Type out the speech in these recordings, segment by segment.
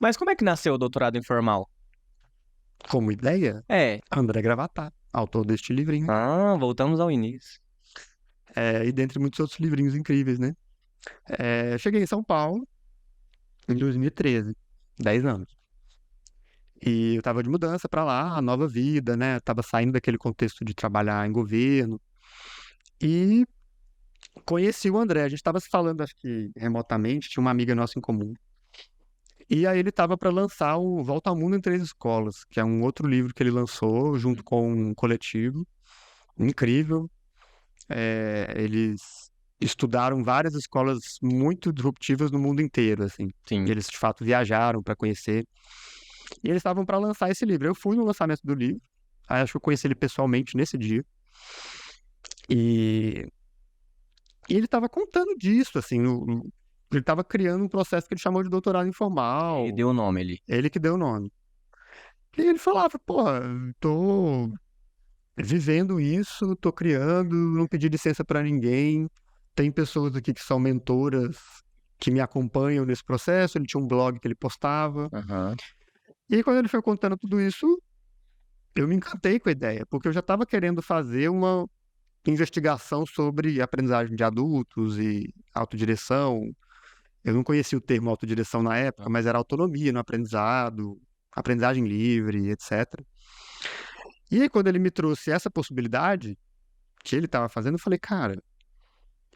Mas como é que nasceu o doutorado informal? Como ideia, É. André Gravatá, autor deste livrinho. Voltamos ao início. E dentre muitos outros livrinhos incríveis, né? Cheguei em São Paulo em 2013, 10 anos. E eu tava de mudança pra lá, nova vida, né? Tava saindo daquele contexto de trabalhar em governo. E conheci o André. A gente tava se falando, acho que remotamente, tinha uma amiga nossa em comum. E aí ele tava para lançar o Volta ao Mundo em Três Escolas, que é um outro livro que ele lançou junto com um coletivo incrível. Eles estudaram várias escolas muito disruptivas no mundo inteiro, assim. Sim. E eles, de fato, viajaram para conhecer. E eles estavam para lançar esse livro. Eu fui no lançamento do livro. Aí acho que eu conheci ele pessoalmente nesse dia. E ele estava contando disso, assim. Ele estava criando um processo que ele chamou de doutorado informal. Ele deu o nome ali. Ele que deu o nome. E ele falava, porra, tô vivendo isso, tô criando, não pedi licença para ninguém. Tem pessoas aqui que são mentoras que me acompanham nesse processo. Ele tinha um blog que ele postava. Aham. E aí, quando ele foi contando tudo isso, eu me encantei com a ideia, porque eu já estava querendo fazer uma investigação sobre aprendizagem de adultos e autodireção. Eu não conhecia o termo autodireção na época, mas era autonomia no aprendizado, aprendizagem livre, etc. E aí, quando ele me trouxe essa possibilidade que ele estava fazendo, eu falei, cara,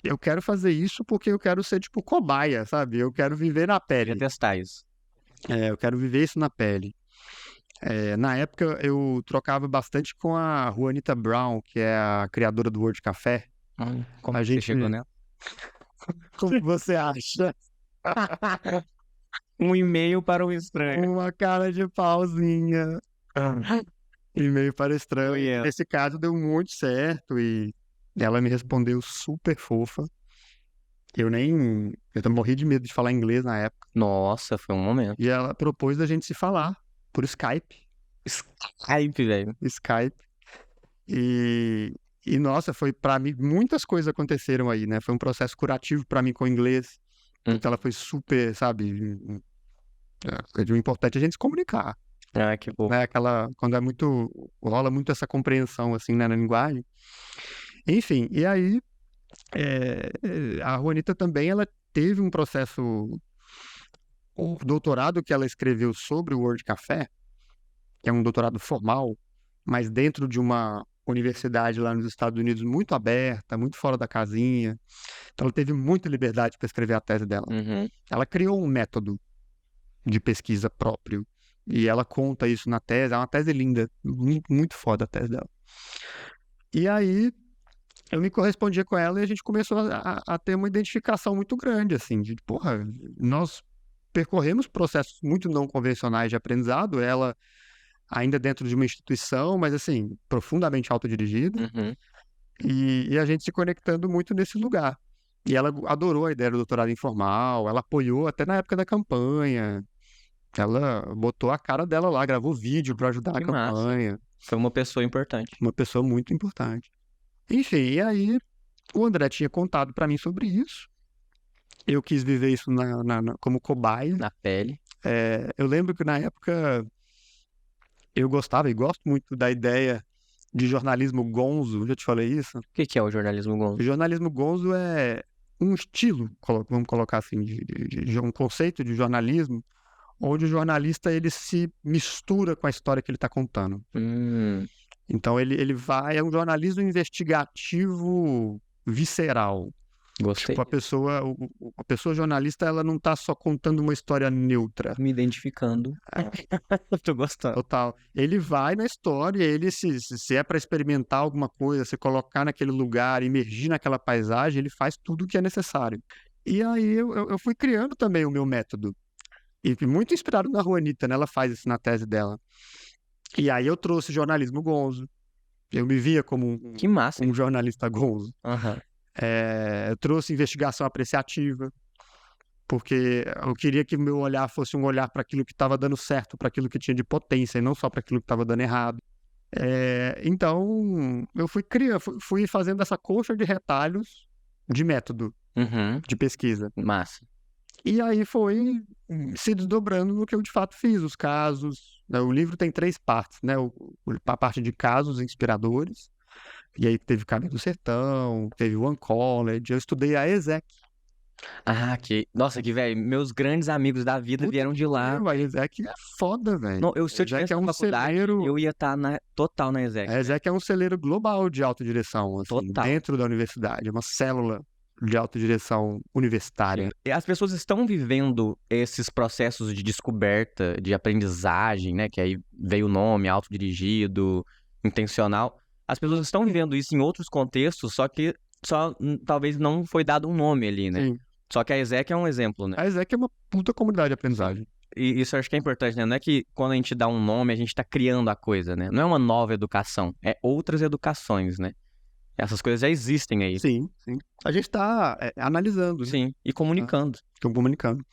eu quero fazer isso porque eu quero ser, tipo, cobaia, sabe? Eu quero viver na Queria pele. testar isso. Eu quero viver isso na pele. Na época, eu trocava bastante com a Juanita Brown, que é a criadora do Word Café. Como A que você gente... chegou nela? Como você acha? Um e-mail para um estranho. Uma cara de pauzinha. E-mail para estranho. Foi ela. Nesse caso, deu muito certo e ela me respondeu super fofa. Eu morri de medo de falar inglês na época. Nossa, foi um momento. E ela propôs da gente se falar por Skype. Skype, velho. Skype. E nossa, foi pra mim, muitas coisas aconteceram aí, né? Foi um processo curativo pra mim com o inglês. Então ela foi super, sabe? O importante é a gente se comunicar, Que bom. né? Quando rola muito essa compreensão, assim, né, na linguagem. Enfim, e aí, a Juanita também, ela teve um processo, o doutorado que ela escreveu sobre o Word Café, que é um doutorado formal, mas dentro de uma universidade lá nos Estados Unidos muito aberta, muito fora da casinha. Então ela teve muita liberdade para escrever a tese dela. Uhum. Ela criou um método de pesquisa próprio. E ela conta isso na tese. É uma tese linda, muito, muito foda a tese dela. E aí eu me correspondia com ela e a gente começou a ter uma identificação muito grande, assim, de, porra, nós percorremos processos muito não convencionais de aprendizado, ela ainda dentro de uma instituição, mas assim, profundamente autodirigida, Uhum. e a gente se conectando muito nesse lugar. E ela adorou a ideia do doutorado informal, ela apoiou até na época da campanha, ela botou a cara dela lá, gravou vídeo para ajudar a Que massa. campanha. Foi uma pessoa importante. Uma pessoa muito importante. Enfim, e aí o André tinha contado para mim sobre isso. Eu quis viver isso como cobaia. Na pele. Eu lembro que na época eu gostava e gosto muito da ideia de jornalismo gonzo. Já te falei isso? O que é o jornalismo O gonzo? jornalismo gonzo é um estilo, vamos colocar assim, de um conceito de jornalismo, onde o jornalista ele se mistura com a história que ele está contando. Então é um jornalismo investigativo visceral. Gostei. Tipo, a pessoa jornalista, ela não tá só contando uma história neutra. Me identificando. Tô gostando. Total. Ele vai na história, se é para experimentar alguma coisa, se colocar naquele lugar, imergir naquela paisagem, ele faz tudo o que é necessário. E aí eu fui criando também o meu método. E muito inspirado na Juanita, né? Ela faz isso na tese dela. E aí eu trouxe jornalismo gonzo. Eu me via como Que massa. um jornalista gonzo. Aham. Eu trouxe investigação apreciativa, porque eu queria que o meu olhar fosse um olhar para aquilo que estava dando certo, para aquilo que tinha de potência, e não só para aquilo que estava dando errado. Então, eu fui fazendo essa coxa de retalhos de método Uhum. de pesquisa. Massa. E aí foi se desdobrando no que eu de fato fiz, os casos, né? O livro tem 3 partes, né? A parte de casos inspiradores, e aí teve Caminho do Sertão, teve One College, eu estudei a ESEC. Ah, nossa, que velho, meus grandes amigos da vida Puta vieram que de lá. pariu, a ESEC é foda, Não, velho. se A eu ESEC tivesse é na um faculdade, celeiro, eu ia estar total na ESEC, a velho. ESEC é um celeiro global de autodireção, assim, Total. dentro da universidade, é uma célula de autodireção universitária. E as pessoas estão vivendo esses processos de descoberta, de aprendizagem, né? Que aí veio o nome, autodirigido, intencional. As pessoas estão vivendo isso em outros contextos, só que talvez não foi dado um nome ali, né? Sim, Só que a ESEC é um exemplo, né? a ESEC é uma puta comunidade de aprendizagem. E isso eu acho que é importante, né? Não é que quando a gente dá um nome, a gente tá criando a coisa, né? Não é uma nova educação, é outras educações, né? Essas coisas já existem aí. Sim, sim. A gente está analisando, né? Sim, e Tá comunicando. comunicando.